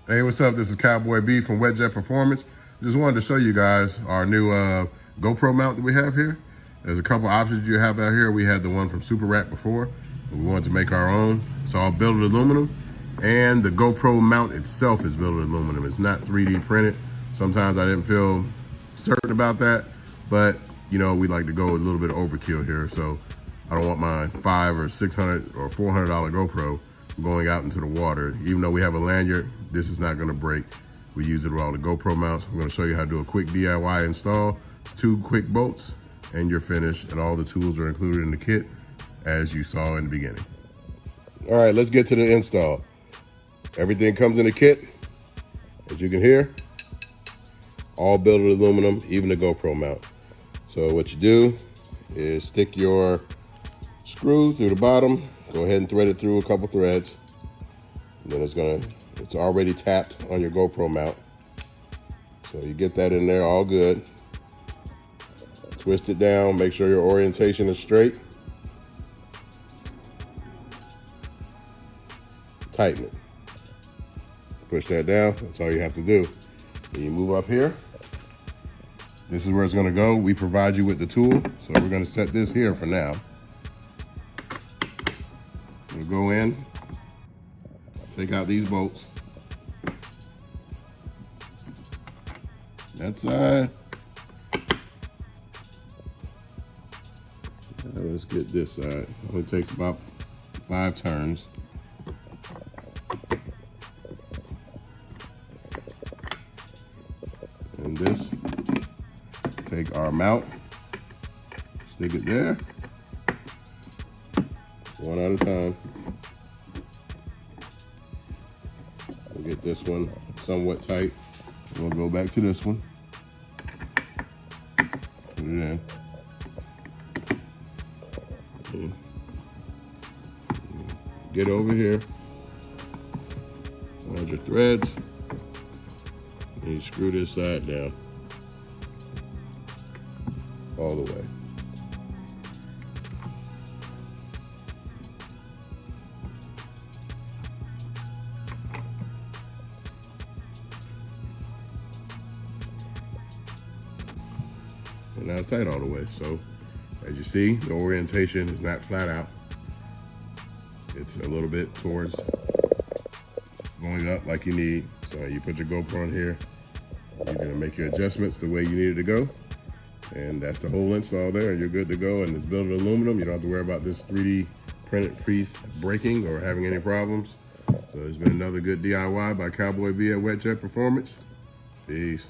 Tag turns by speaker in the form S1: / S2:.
S1: Hey, what's up? This is Cowboy B from Wetjet Performance. Just wanted to show you guys our new GoPro mount that we have here. There's a couple options you have out here. We had the one from Super Rack before, but we wanted to make our own. It's all built in aluminum, and the GoPro mount itself is built in aluminum. It's not 3D printed. Sometimes I didn't feel certain about that, but you know, we like to go a little bit overkill here, so I don't want my $500 or $600 or $400 GoPro going out into the water. Even though we have a lanyard, this is not gonna break. We use it with all the GoPro mounts. I'm gonna show you how to do a quick DIY install. It's 2 quick bolts and you're finished, and all the tools are included in the kit as you saw in the beginning. All right, let's get to the install. Everything comes in the kit, as you can hear, all built in aluminum, even the GoPro mount. So what you do is stick your screw through the bottom, go ahead and thread it through a couple threads, and then it's already tapped on your GoPro mount. So you get that in there all good. Twist it down, make sure your orientation is straight. Tighten it. Push that down, that's all you have to do. Then you move up here. This is where it's gonna go. We provide you with the tool, so we're gonna set this here for now. We'll go in, take out these bolts. That side. Now let's get this side. It only takes about 5 turns. And this, take our mount, stick it there, one at a time. We'll get this one somewhat tight. We'll go back to this one. Put it in. Get over here. Find your threads. And you screw this side down. All the way. And now it's tight all the way. So as you see, the orientation is not flat out. It's a little bit towards going up like you need. So you put your GoPro in here. You're gonna make your adjustments the way you need it to go. And that's the whole install there. You're good to go. And it's built in aluminum. You don't have to worry about this 3D printed piece breaking or having any problems. So it's been another good DIY by Cowboy B at Wetjet Performance. Peace.